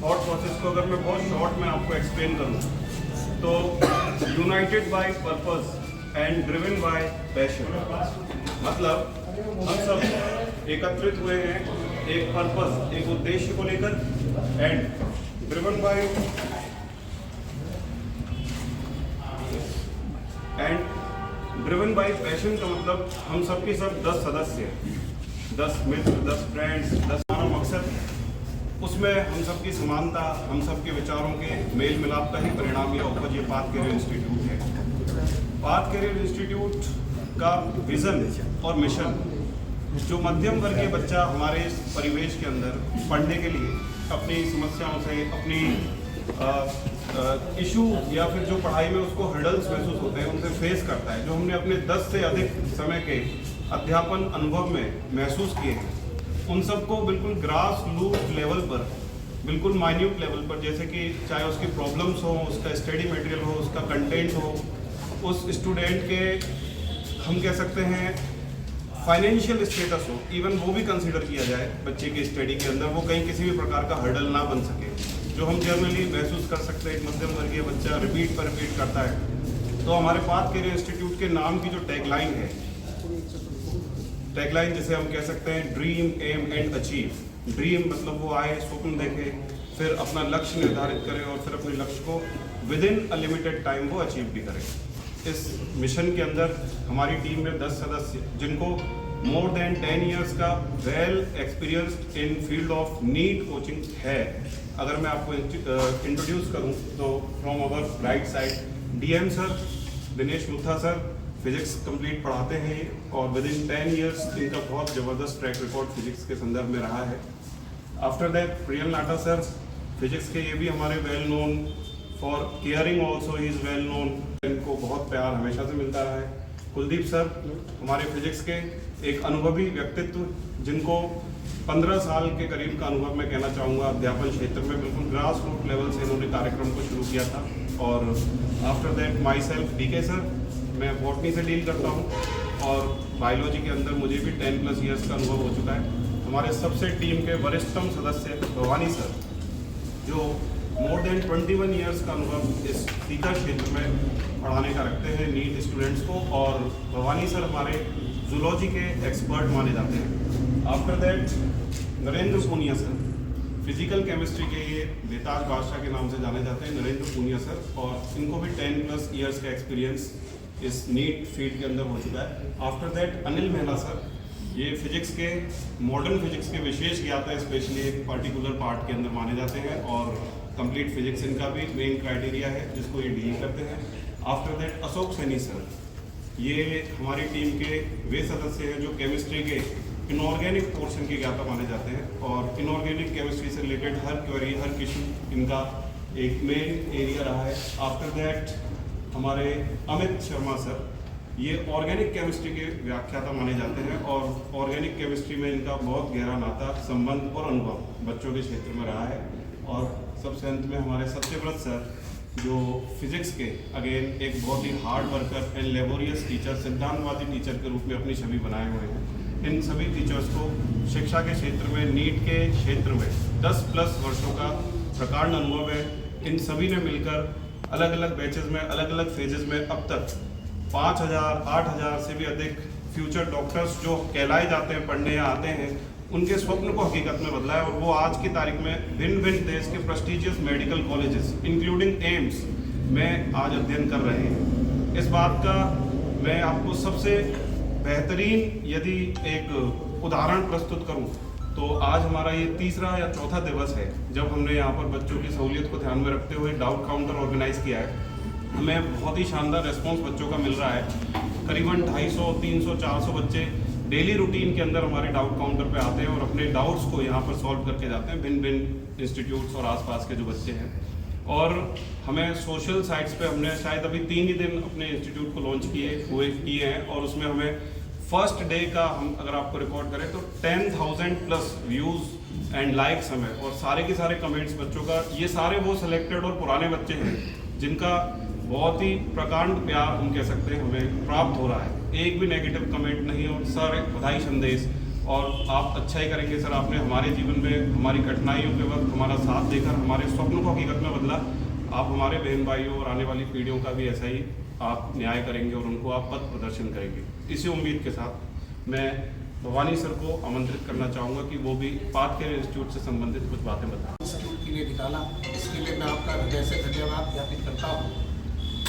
Thought process को अगर मैं बहुत शॉर्ट में आपको एक्सप्लेन करूँ तो united by purpose and driven by passion, मतलब हम सब एकत्रित हुए हैं एक पर्पस, एक उद्देश्य को लेकर, एंड ड्रिवन बाय पैशन का मतलब हम सबके सब 10 सदस्य, 10 मित्र, 10 फ्रेंड्स, 10 हमारा मकसद, उसमें हम सबकी समानता, हम सबके विचारों के मेल मिलाप का ही परिणाम या उपज ये पाथ कैरियर इंस्टीट्यूट है। पाथ कैरियर इंस्टीट्यूट का विजन और मिशन, जो मध्यम वर्गीय बच्चा हमारे इस परिवेश के अंदर पढ़ने के लिए अपनी समस्याओं से, अपनी इशू या फिर जो पढ़ाई में उसको हर्डल्स महसूस होते हैं उनसे फेस करता है, जो हमने अपने 10 से अधिक समय के अध्यापन अनुभव में महसूस किए हैं, उन सबको बिल्कुल ग्रास रूट लेवल पर, बिल्कुल माइन्यूट लेवल पर, जैसे कि चाहे उसकी प्रॉब्लम्स हो, उसका स्टडी मटेरियल हो, उसका कंटेंट हो, उस स्टूडेंट के हम कह सकते हैं फाइनेंशियल स्टेटस हो, इवन वो भी कंसीडर किया जाए बच्चे की स्टडी के अंदर, वो कहीं किसी भी प्रकार का हर्डल ना बन सके, जो हम जनरली महसूस कर सकते हैं एक मध्यम वर्गीय बच्चा रिपीट पर रिपीट करता है। तो हमारे पाथ कैरियर इंस्टीट्यूट के नाम की जो टैगलाइन है, टैगलाइन जिसे हम कह सकते हैं dream aim and achieve. Dream मतलब वो आए, स्वप्न देखे, फिर अपना लक्ष्य निर्धारित करें और फिर अपने लक्ष्य को with in a limited time वो अचीव भी करें। इस मिशन के अंदर हमारी टीम में 10 सदस्य, जिनको मोर देन 10 ईयर्स का well experienced in field of NEET coaching है। अगर मैं आपको इंट्रोड्यूस करूं तो from our right side DM sir Dinesh Mutha sir physics complete पढ़ाते हैं और विद इन 10 ईयर्स इनका बहुत ज़बरदस्त ट्रैक रिकॉर्ड फिजिक्स के संदर्भ में रहा है। After that Priyal Nata sir physics के, ये भी हमारे well known for caring also, he is well known, इनको बहुत प्यार हमेशा से मिलता रहा है। कुलदीप सर हमारे फिजिक्स के एक अनुभवी व्यक्तित्व, जिनको 15 साल के करीब का अनुभव मैं कहना चाहूँगा अध्यापन क्षेत्र में, बिल्कुल ग्रास रूट लेवल से इन्होंने कार्यक्रम को शुरू किया था। और after that myself DK sir, मैं बॉटनी से डील करता हूँ और बायोलॉजी के अंदर मुझे भी 10+ ईयर्स का अनुभव हो चुका है। हमारे सबसे टीम के वरिष्ठतम सदस्य भवानी सर, जो मोर देन 21 ईयर्स का अनुभव इस टीका क्षेत्र में पढ़ाने का रखते हैं नीट स्टूडेंट्स को, और भवानी सर हमारे जूलॉजी के एक्सपर्ट माने जाते हैं। After that Narendra Punia sir, physical chemistry के ये बेताज बादशाह के नाम से जाने जाते हैं, नरेंद्र पूनिया सर, और इनको भी 10+ ईयर्स का एक्सपीरियंस इस नीट फील्ड के अंदर हो चुका है। After that Anil Mehla sir, ये फिजिक्स के, मॉडर्न फिजिक्स के विशेष ज्ञाता है, स्पेशली एक पर्टिकुलर पार्ट के अंदर माने जाते हैं और कंप्लीट फिजिक्स इनका भी मेन क्राइटेरिया है जिसको ये डील करते हैं। After that Ashok Saini sir, ये हमारी टीम के वे सदस्य हैं जो केमिस्ट्री के इनऑर्गेनिक पोर्शन के ज्ञाता माने जाते हैं और इनऑर्गेनिक केमिस्ट्री से रिलेटेड हर क्वेरी, हर क्वेश्चन इनका एक मेन एरिया रहा है। आफ्टर दैट हमारे अमित शर्मा सर, ये ऑर्गेनिक केमिस्ट्री के व्याख्याता माने जाते हैं और ऑर्गेनिक केमिस्ट्री में इनका बहुत गहरा नाता, संबंध और अनुभव बच्चों के क्षेत्र में रहा है। और सबसे अंत में हमारे सत्यव्रत सर, जो फिजिक्स के अगेन एक बहुत ही hard worker and laborious teacher, सिद्धांतवादी टीचर के रूप में अपनी छवि बनाए हुए हैं। इन सभी टीचर्स को शिक्षा के क्षेत्र में, नीट के क्षेत्र में 10+ वर्षों का प्रकांड अनुभव है। इन सभी ने मिलकर अलग अलग बैचेस में, अलग अलग फेजेस में अब तक 5000, 8000 से भी अधिक फ्यूचर डॉक्टर्स जो कहलाए जाते हैं, पढ़ने यहाँ आते हैं, उनके स्वप्न को हकीकत में बदला है और वो आज की तारीख में भिन्न भिन्न देश के prestigious medical colleges including AIIMS में आज अध्ययन कर रहे हैं। इस बात का मैं आपको सबसे बेहतरीन यदि एक उदाहरण प्रस्तुत करूं तो आज हमारा ये 3रा या 4था दिवस है जब हमने यहाँ पर बच्चों की सहूलियत को ध्यान में रखते हुए डाउट काउंटर ऑर्गेनाइज किया है। हमें बहुत ही शानदार रिस्पॉन्स बच्चों का मिल रहा है। करीबन 250, 300, 400 बच्चे डेली रूटीन के अंदर हमारे डाउट काउंटर पे आते हैं और अपने डाउट्स को यहाँ पर सॉल्व करके जाते हैं, भिन्न भिन्न इंस्टीट्यूट्स और आसपास के जो बच्चे हैं। और हमें सोशल साइट्स पे हमने शायद अभी 3 ही दिन अपने इंस्टीट्यूट को लॉन्च किए हैं और उसमें हमें फर्स्ट डे का हम अगर आपको रिकॉर्ड करें तो 10,000+ व्यूज़ एंड लाइक्स हमें, और सारे के सारे कमेंट्स बच्चों का, ये सारे वो सिलेक्टेड और पुराने बच्चे हैं जिनका बहुत ही प्रकांड प्यार हम कह सकते हैं हमें प्राप्त हो रहा है। एक भी नेगेटिव कमेंट नहीं और सारे बधाई संदेश और आप अच्छा ही करेंगे सर। आपने हमारे जीवन में हमारी कठिनाइयों के वक्त हमारा साथ देकर हमारे स्वप्नों को हकीकत में बदला। आप हमारे बहन भाइयों और आने वाली पीढ़ियों का भी ऐसा ही आप न्याय करेंगे और उनको आप पथ प्रदर्शन करेंगे। इसी उम्मीद के साथ मैं भवानी सर को आमंत्रित करना चाहूँगा कि वो भी पाथ केयर इंस्टीट्यूट से संबंधित कुछ बातें बताएं। इंस्टीट्यूट के लिए निकाला, इसके लिए मैं आपका हृदय से धन्यवाद ज्ञापित करता हूँ।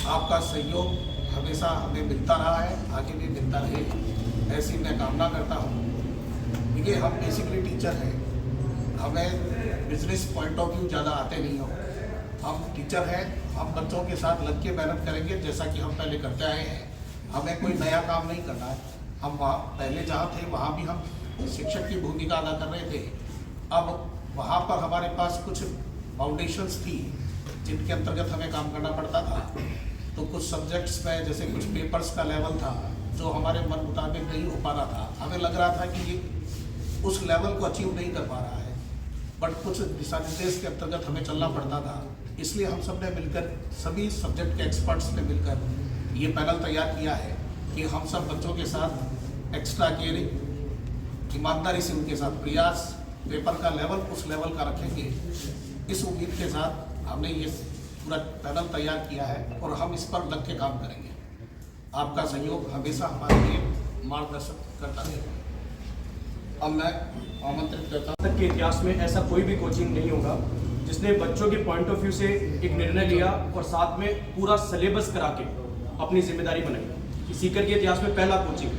आपका सहयोग हमेशा हमें मिलता रहा है, आगे भी मिलता रहे, ऐसी मैं कामना करता हूँ। देखिए, हम बेसिकली टीचर हैं, हमें बिजनेस पॉइंट ऑफ व्यू ज़्यादा आते नहीं हो। हम टीचर हैं, हम बच्चों के साथ लग के मेहनत करेंगे जैसा कि हम पहले करते आए हैं। हमें कोई नया काम नहीं करना है। हम वहाँ पहले जहाँ थे वहाँ भी हम शिक्षक की भूमिका अदा कर रहे थे। अब वहाँ पर हमारे पास कुछ फाउंडेशंस थी जिनके अंतर्गत हमें काम करना पड़ता था। तो कुछ सब्जेक्ट्स में जैसे कुछ पेपर्स का लेवल था जो हमारे मन मुताबिक नहीं हो पा रहा था। हमें लग रहा था कि ये उस लेवल को अचीव नहीं कर पा रहा है, बट कुछ दिशा निर्देश के अंतर्गत हमें चलना पड़ता था। इसलिए हम सब ने मिलकर, सभी सब्जेक्ट के एक्सपर्ट्स ने मिलकर ये पैनल तैयार किया है कि हम सब बच्चों के साथ एक्स्ट्रा केयरिंग, ईमानदारी से उनके साथ प्रयास, पेपर का लेवल उस लेवल का रखेंगे। इस उम्मीद के साथ हमने ये पूरा पैनल तैयार किया है और हम इस पर लग के काम करेंगे। आपका सहयोग हमेशा हमारे लिए मार्गदर्शन करता रहेगा। अब मैं आमंत्रित करता हूं। तक के इतिहास में ऐसा कोई भी कोचिंग नहीं होगा जिसने बच्चों के पॉइंट ऑफ व्यू से एक निर्णय लिया और साथ में पूरा सिलेबस करा के अपनी जिम्मेदारी बनाई। सीकर के इतिहास में पहला कोचिंग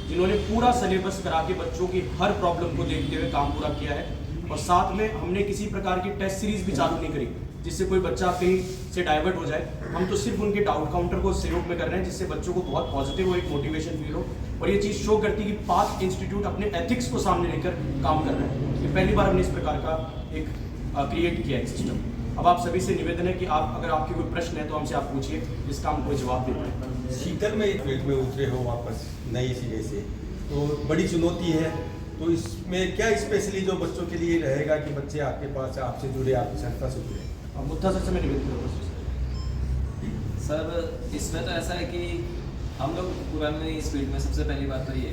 जिन्होंने पूरा सिलेबस करा के बच्चों की हर प्रॉब्लम को देखते हुए काम पूरा किया है। और साथ में हमने किसी प्रकार की टेस्ट सीरीज भी चालू नहीं करी जिससे कोई बच्चा कहीं से डाइवर्ट हो जाए। हम तो सिर्फ उनके डाउट काउंटर को सहयोग में कर रहे हैं जिससे बच्चों को बहुत पॉजिटिव हो, एक मोटिवेशन फील हो। और ये चीज़ शो करती है कि पाथ इंस्टीट्यूट अपने एथिक्स को सामने लेकर काम कर रहा है। ये पहली बार हमने इस प्रकार का एक क्रिएट किया है सिस्टम। अब आप सभी से निवेदन है कि आप अगर आपके कोई प्रश्न है तो हमसे आप पूछिए, इसका हम कोई जवाब देते हैं। सीकर में एक फील्ड में उतरे हो वापस नई सिरे से, तो बड़ी चुनौती है। तो इसमें क्या स्पेशली जो बच्चों के लिए रहेगा कि बच्चे आपके पास आपसे जुड़े, आपकी संस्था से जुड़े? मुद्दा सर से मैं निवेदन करूँगा सर। इसमें तो ऐसा है कि हम लोग पुराने इस फील्ड में सबसे पहली बात तो ये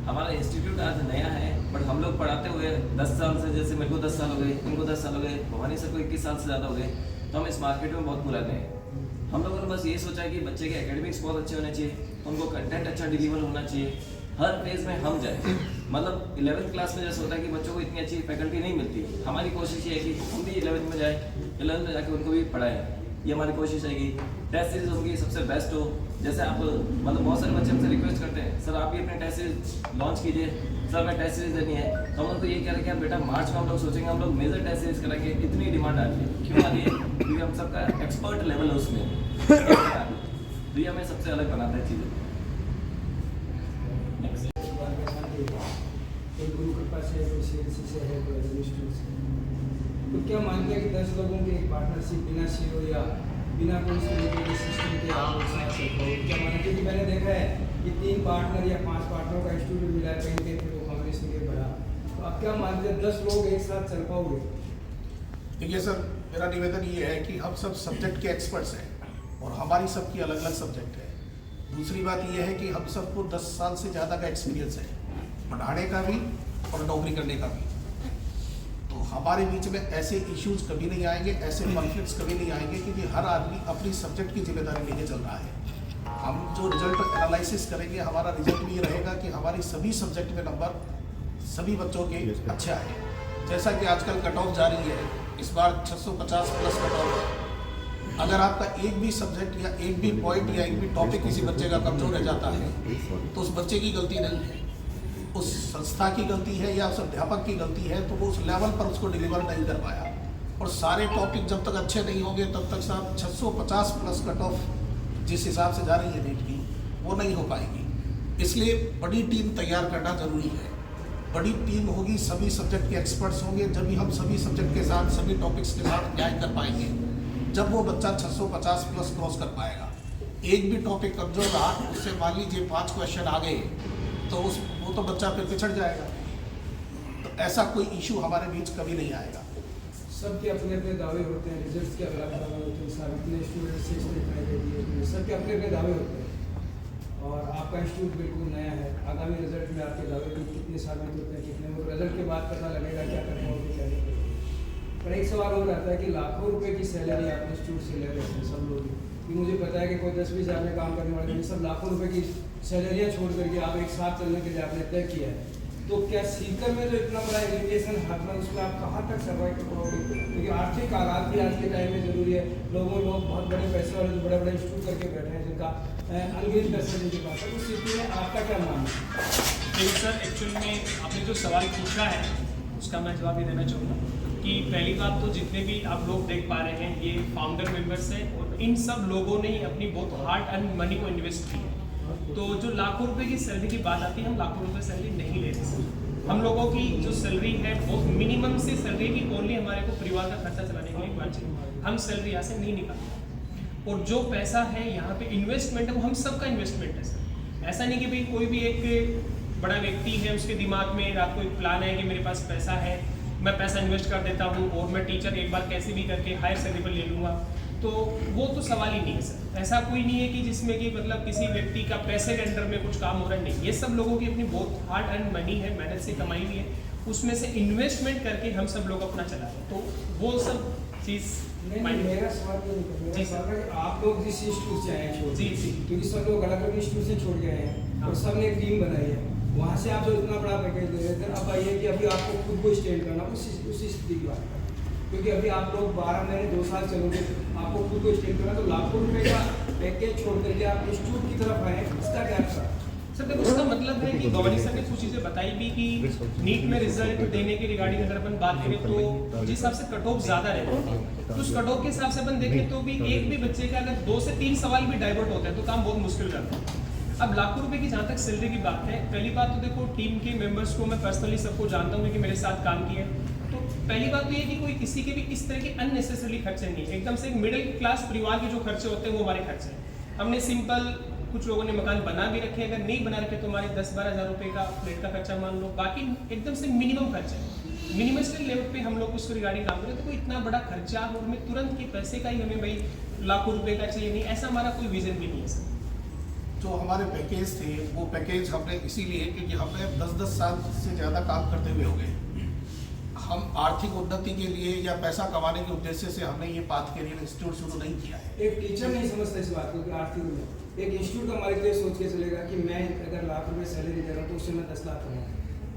हमारा इंस्टीट्यूट आज नया है, बट हम लोग पढ़ाते हुए 10 साल से, जैसे मेरे को 10 साल हो गए, इनको 10 साल हो गए, भवानी सर को 21 साल से ज़्यादा हो गए, तो हम इस मार्केट में बहुत पुराने हैं। हम लोगों ने बस ये सोचा है कि बच्चे के एकेडमिक्स बहुत अच्छे होने चाहिए, उनको कंटेंट अच्छा डिलीवर होना चाहिए, हर फेज में हम जाए। मतलब 11th क्लास में जैसे होता है कि बच्चों को इतनी अच्छी फैकल्टी नहीं मिलती, हमारी कोशिश ये है कि हम भी 11th में जाए, 11th में जाके उनको भी पढ़ाएं। ये हमारी कोशिश है कि टेस्ट सीरीज उनकी सबसे बेस्ट हो। जैसे आप मतलब बहुत सारे बच्चे हमसे रिक्वेस्ट करते हैं, सर आप भी अपने टेस्ट सीरीज लॉन्च कीजिए, सर मैं टेस्ट सीरीज देनी है। तो हम उनको ये कह रहे हैं कि बेटा मार्च में हम लोग सोचेंगे, हम लोग मेजर टेस्ट सीरीज कराएंगे। इतनी डिमांड आ रही है, क्यों आ रही है? क्योंकि हम सबका एक्सपर्ट लेवल है उसमें, तो ये हमें सबसे अलग बनाता है चीज़ें। गुरु कृपा से है तो क्या मानते हैं कि 10 लोगों की एक पार्टनरशिप बिना सीओ या बिना कोई सिस्टम के आप क्या मानते हैं कि मैंने देखा है कि 3 पार्टनर या 5 पार्टनरों का स्टूडियो मिला है, कहीं कहीं वो कॉम्बिनेशन के बड़ा। तो आप क्या मानते हैं 10 लोग एक साथ चल पाओगे? देखिए सर, मेरा निवेदन ये है कि हम सब सब्जेक्ट के एक्सपर्ट्स हैं और हमारी सबकी अलग अलग सब्जेक्ट है। दूसरी बात यह है कि हम सबको 10 साल से ज़्यादा का एक्सपीरियंस है, पढ़ाने का भी और नौकरी करने का भी। तो हमारे बीच में ऐसे इश्यूज कभी नहीं आएंगे, ऐसे कॉन्फ्लिक्ट्स कभी नहीं आएंगे, क्योंकि हर आदमी अपनी सब्जेक्ट की जिम्मेदारी लेके चल रहा है। हम जो रिजल्ट एनालिसिस करेंगे, हमारा रिजल्ट भी ये रहेगा कि हमारी सभी सब्जेक्ट में नंबर सभी बच्चों के अच्छे आए। जैसा कि आजकल कट ऑफ जारी है, इस बार 650 प्लस कट ऑफ है। अगर आपका एक भी सब्जेक्ट या एक भी पॉइंट या एक भी टॉपिक किसी बच्चे का कमजोर रह जाता है तो उस बच्चे की गलती नहीं है, उस संस्था की गलती है या उस अध्यापक की गलती है। तो वो उस लेवल पर उसको डिलीवर नहीं कर पाया। और सारे टॉपिक जब तक अच्छे नहीं होंगे तब तक साहब 650 प्लस कट ऑफ जिस हिसाब से जा रही है नीट की, वो नहीं हो पाएगी। इसलिए बड़ी टीम तैयार करना जरूरी है। बड़ी टीम होगी, सभी सब्जेक्ट के एक्सपर्ट्स होंगे, जब भी हम सभी सब्जेक्ट के साथ, सभी टॉपिक्स के साथ न्याय कर पाएंगे, जब वो बच्चा 650 प्लस क्रॉस कर पाएगा। एक भी टॉपिक कमजोर रहा, उससे मान लीजिए 5 क्वेश्चन आ गए तो वो तो बच्चा फिर पिछड़ जाएगा। तो ऐसा कोई इशू हमारे बीच कभी नहीं आएगा। सबके अपने अपने दावे होते हैं, रिजल्ट्स के अलग दावे होते हैं, सारे इतने स्टूडेंट से सबके अपने अपने दावे होते हैं। और आपका इंस्टीट्यूट बिल्कुल नया है। आगामी रिजल्ट में आपके दावे कि कितने साल में जुड़ते हैं, कितने में, रिजल्ट के बाद पता लगेगा क्या करना होगा क्या नहीं करेंगे। पर एक सवाल हो रहता है कि लाखों रुपए की सैलरी आप इंस्टीट्यूट से ले रहे हैं सब लोग, कि मुझे पता है कि कोई 10-20 हज़ार में काम करने वाले नहीं, सब लाखों रुपए की सैलरियाँ छोड़ करके आप एक साथ चलने के लिए आपने तय किया है। तो क्या सीकर में जो इतना बड़ा एजुकेशन हाथ में, उसमें आप कहाँ तक सर्वाइव कर पाओगे? क्योंकि आर्थिक हालात भी आज के टाइम में जरूरी है। लोग बहुत बड़े पैसे वाले जो बड़े बड़े इंस्टीट्यूट करके बैठे हैं जिनका अनगिनत पैसा जिनके पास है, उस स्थिति में आपका क्या मानना है? देखिए सर, एक्चुअल में आपने जो सवाल पूछा है उसका मैं जवाब ये देना चाहूँगा कि पहली बात तो जितने भी आप लोग देख पा रहे हैं ये फाउंडर मेंबर्स हैं और इन सब लोगों ने अपनी बहुत हार्ड अर्न मनी को इन्वेस्ट की है। तो जो लाखों रुपए की सैलरी की बात आती है, हम लाखों रुपए सैलरी नहीं ले रहे सर। हम लोगों की जो सैलरी है बहुत मिनिमम से सैलरी की ओनली हमारे को परिवार का खर्चा चलाने के लिए चाहिए। हम सैलरी यहाँ से नहीं निकालते और जो पैसा है यहाँ पे इन्वेस्टमेंट है वो हम सबका इन्वेस्टमेंट है सर। ऐसा नहीं कि भाई कोई भी एक बड़ा व्यक्ति है उसके दिमाग में रात को एक प्लान है कि मेरे पास पैसा है, मैं पैसा इन्वेस्ट कर देता हूँ और मैं टीचर एक बार कैसे भी करके हायर सैलरी पर ले लूँगा, तो वो तो सवाल ही नहीं है सर। ऐसा कोई नहीं है कि जिसमें कि मतलब किसी व्यक्ति का पैसे के अंडर में कुछ काम हो रहा है, नहीं। ये सब लोगों की अपनी बहुत हार्ड अर्न मनी है, मेहनत से कमाई हुई है, उसमें से इन्वेस्टमेंट करके हम सब लोग अपना चला रहे हैं। तो वो सब चीज़ मेरा सवाल ये नहीं, मेरा सवाल है कि आप लोग जिस इंस्टीट्यूट से आए हैं छोड़, जी क्योंकि सब लोग अलग अलग इंस्टीट्यूट से छोड़ गए हैं और सब ने एक टीम बनाई है, वहाँ से आप जो इतना बड़ा पैकेज दे रहे थे, अब आइए कि अभी आपको खुद को स्टैंड करना उस स्थिति की बात है। क्योंकि अभी आप लोग 12 महीने 2 साल चलोगे, आपको खुद को स्टैंड करना, तो लाखों रुपए का पैकेज छोड़ करके आप इंस्टीट्यूट की तरफ आए, इसका क्या था? सर देखो, उसका मतलब है कि गवर्निंग सर ने कुछ चीज़ें बताई भी कि नीट में रिजल्ट देने के रिगार्डिंग अगर अपन बात करें तो जिस हिसाब से कट ऑफ ज़्यादा रहता है, तो उस कट ऑफ के हिसाब से अपन देखें तो भी एक भी बच्चे का अगर 2 से 3 सवाल भी डाइवर्ट होता है तो काम बहुत मुश्किल करता है। अब लाखों रुपए की जहाँ तक सैलरी की बात है, पहली बात तो देखो टीम के मेंबर्स को मैं पर्सनली सबको जानता हूँ कि मेरे साथ काम किया है। तो पहली बात तो ये कि कोई किसी के भी इस तरह के अननेसेसरी खर्चे नहीं है। एकदम से मिडिल क्लास परिवार के जो खर्चे होते हैं वो हमारे खर्चे हैं। हमने सिंपल, कुछ लोगों ने मकान बना भी रखे, अगर नहीं बना रखे तो हमारे 10-12 हज़ार रुपये का फ्लैट का खर्चा मान लो, बाकी एकदम से मिनिमम खर्चा है। मिनिमस्टल लेवल पे हम लोग उसको रिगार्डिंग काम करें तो कोई इतना बड़ा खर्चा और हमें तुरंत के पैसे का ही हमें भाई लाखों रुपये का चाहिए नहीं, ऐसा हमारा कोई विजन भी नहीं है सर। जो हमारे पैकेज थे वो पैकेज हमने इसीलिए क्योंकि हमने 10-10 साल से ज़्यादा काम करते हुए हो गए। हम आर्थिक उन्नति के लिए या पैसा कमाने के उद्देश्य से हमने ये पाथ कैरियर इंस्टीट्यूट शुरू नहीं किया है। एक टीचर नहीं समझता इस बात को कि आर्थिक में एक इंस्टीट्यूट का मालिक तो ये सोच के चलेगा कि मैं अगर लाख रुपए सैलरी दे रहा हूँ तो उससे मैं 10 लाख कमाऊँ।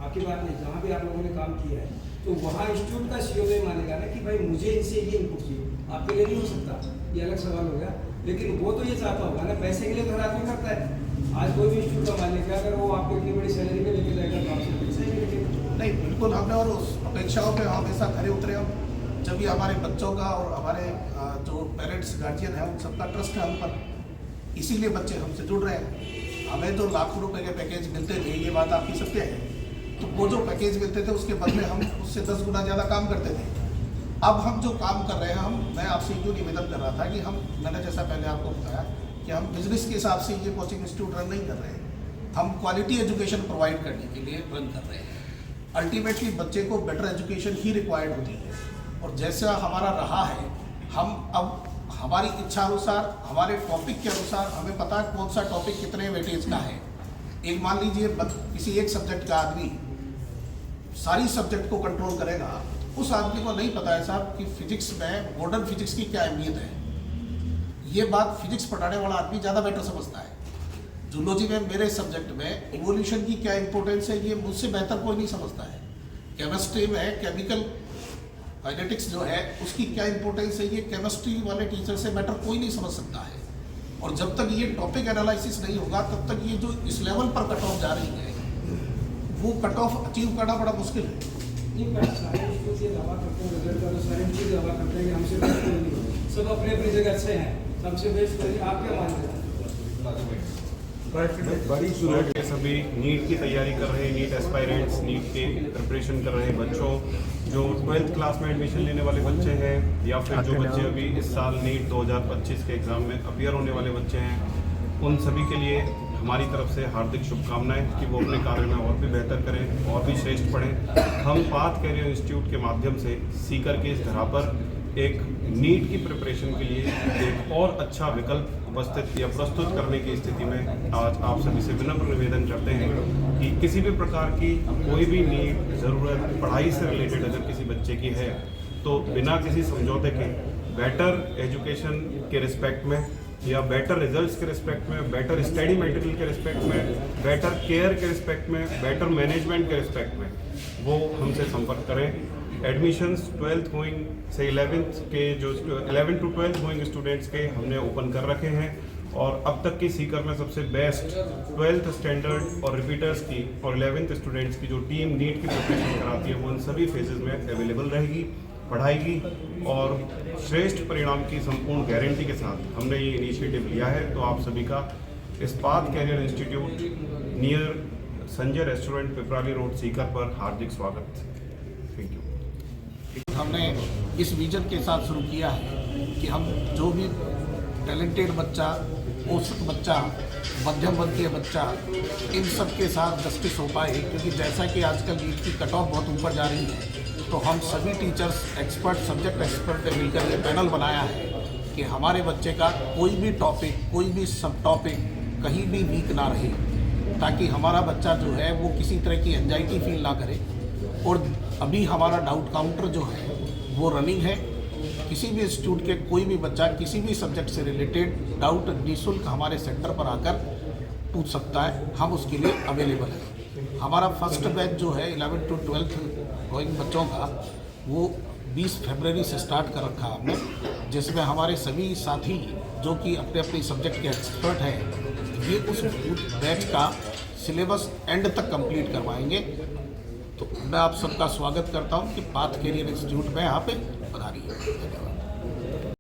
आपकी बात नहीं, जहाँ भी आप लोगों ने काम किया है तो वहाँ इंस्टीट्यूट का CEO तो ये मानेगा ना कि भाई मुझे इनसे ये इनपुट चाहिए, आपके लिए नहीं हो सकता, ये अलग सवाल हो गया। लेकिन वो तो ये चाहता होगा ना, पैसे के लिए तो हर आदमी करता है। आज कोई भी इंस्टीट्यूट का मालिक है, अगर वो आपको इतनी बड़ी सैलरी पे लेके जाएगा तो आपसे पैसा ही लेके नहीं, बिल्कुल हमने और उस अपेक्षाओं पे हम ऐसा खरे उतरे। हम जब भी हमारे बच्चों का और हमारे जो पेरेंट्स गार्जियन है उन सबका ट्रस्ट है हम पर, इसीलिए बच्चे हमसे जुड़ रहे हैं। हमें तो लाखों रुपए के पैकेज मिलते थे, ये बात आपकी सत्य है। तो वो जो पैकेज मिलते थे उसके बदले हम उससे 10 गुना ज़्यादा काम करते थे। अब हम जो काम कर रहे हैं, मैं आपसे क्यों निवेदन कर रहा था कि मैंने जैसा पहले आपको बताया कि हम बिजनेस के हिसाब से ये कोचिंग इंस्टीट्यूट रन नहीं कर रहे हैं, हम क्वालिटी एजुकेशन प्रोवाइड करने के लिए रन कर रहे हैं। अल्टीमेटली बच्चे को बेटर एजुकेशन ही रिक्वायर्ड होती है और जैसा हमारा रहा है, हम अब हमारी इच्छा अनुसार, हमारे टॉपिक के अनुसार हमें पता है कौन सा टॉपिक कितने वेटेज का है। एक मान लीजिए किसी एक सब्जेक्ट का आदमी सारी सब्जेक्ट को कंट्रोल करेगा, उस आदमी को नहीं पता है साहब कि फिजिक्स में मॉडर्न फिजिक्स की क्या अहमियत है। ये बात फिजिक्स पढ़ाने वाला आदमी ज़्यादा बेटर समझता है। जूलॉजी में, मेरे सब्जेक्ट में इवोल्यूशन की क्या इंपॉर्टेंस है ये मुझसे बेहतर कोई नहीं समझता है। केमिस्ट्री में केमिकल काइनेटिक्स जो है उसकी क्या इंपॉर्टेंस है ये केमिस्ट्री वाले टीचर से बेटर कोई नहीं समझ सकता है। और जब तक ये टॉपिक एनालिसिस नहीं होगा तब तक ये जो इस लेवल पर कट ऑफ जा रही है वो कट ऑफ अचीव करना बड़ा मुश्किल है। सारे इंस्टीट्यूट ये दावा करते हैं, रिजल्ट का तो सारे इंस्टीट्यूट दावा करते हैं कि हमसे बेस्ट कोई नहीं है, सब अपने अपनी जगह अच्छे हैं, सबसे बेस्ट कोई। आप क्या मानते हैं? बड़ी जरूरत ये सभी नीट की तैयारी कर रहे हैं, नीट एस्पायरेंट्स, नीट के प्रिपरेशन कर रहे हैं बच्चों, जो 12th क्लास में एडमिशन लेने वाले बच्चे हैं या फिर जो बच्चे अभी इस साल नीट 2025 के एग्ज़ाम में अपीयर होने वाले बच्चे हैं, उन सभी के लिए हमारी तरफ से हार्दिक शुभकामनाएं कि वो अपने कार्य में और भी बेहतर करें और भी श्रेष्ठ पढ़ें। हम पाथ कैरियर इंस्टीट्यूट के माध्यम से सीकर के इस धरा पर एक नीट की प्रिपरेशन के लिए एक और अच्छा विकल्प उपस्थित या प्रस्तुत करने की स्थिति में आज आप सभी से विनम्र निवेदन करते हैं कि किसी भी प्रकार की कोई भी नीड ज़रूरत पढ़ाई से रिलेटेड अगर किसी बच्चे की है तो बिना किसी समझौते के बेटर एजुकेशन के रिस्पेक्ट में या बेटर रिजल्ट्स के रिस्पेक्ट में, बेटर स्टडी मटेरियल के रिस्पेक्ट में, बेटर केयर के रिस्पेक्ट में, बेटर मैनेजमेंट के रिस्पेक्ट में वो हमसे संपर्क करें। एडमिशन्स 12th गोइंग से 11th के जो 11 to 12th गोइंग स्टूडेंट्स के हमने ओपन कर रखे हैं और अब तक की सीकर में सबसे बेस्ट 12th स्टैंडर्ड और रिपीटर्स की और 11th स्टूडेंट्स की जो टीम नीट की प्रिपरेशन कराती है वो उन सभी फेजेस में अवेलेबल रहेगी, पढ़ाएगी और श्रेष्ठ परिणाम की संपूर्ण गारंटी के साथ हमने ये इनिशिएटिव लिया है। तो आप सभी का Ispat career institute near Sanjay restaurant Piprali road Sikar पर हार्दिक स्वागत। Thank you. हमने इस विजन के साथ शुरू किया है कि हम जो भी टैलेंटेड बच्चा, औसत बच्चा, मध्यम वर्गीय बच्चा, इन सब के साथ जस्टिस हो पाए, क्योंकि जैसा कि आजकल नीट की कट ऑफ बहुत ऊपर जा रही है तो हम सभी टीचर्स एक्सपर्ट, सब्जेक्ट एक्सपर्ट ने मिलकर ये पैनल बनाया है कि हमारे बच्चे का कोई भी टॉपिक, कोई भी सब टॉपिक कहीं भी वीक ना रहे, ताकि हमारा बच्चा जो है वो किसी तरह की एंजाइटी फील ना करे। और अभी हमारा डाउट काउंटर जो है वो रनिंग है। किसी भी इंस्टीट्यूट के कोई भी बच्चा किसी भी सब्जेक्ट से रिलेटेड डाउट निःशुल्क हमारे सेंटर पर आकर पूछ सकता है, हम उसके लिए अवेलेबल हैं। हमारा फर्स्ट बैच जो है 11 to 12th गोइंग बच्चों का वो 20 फरवरी से स्टार्ट कर रखा हमने, जिसमें हमारे सभी साथी जो कि अपने अपने सब्जेक्ट के एक्सपर्ट हैं ये उस बैच का सिलेबस एंड तक कंप्लीट करवाएंगे। तो मैं आप सबका स्वागत करता हूं कि पाथ कैरियर इंस्टीट्यूट में यहाँ पे पधारिए। धन्यवाद।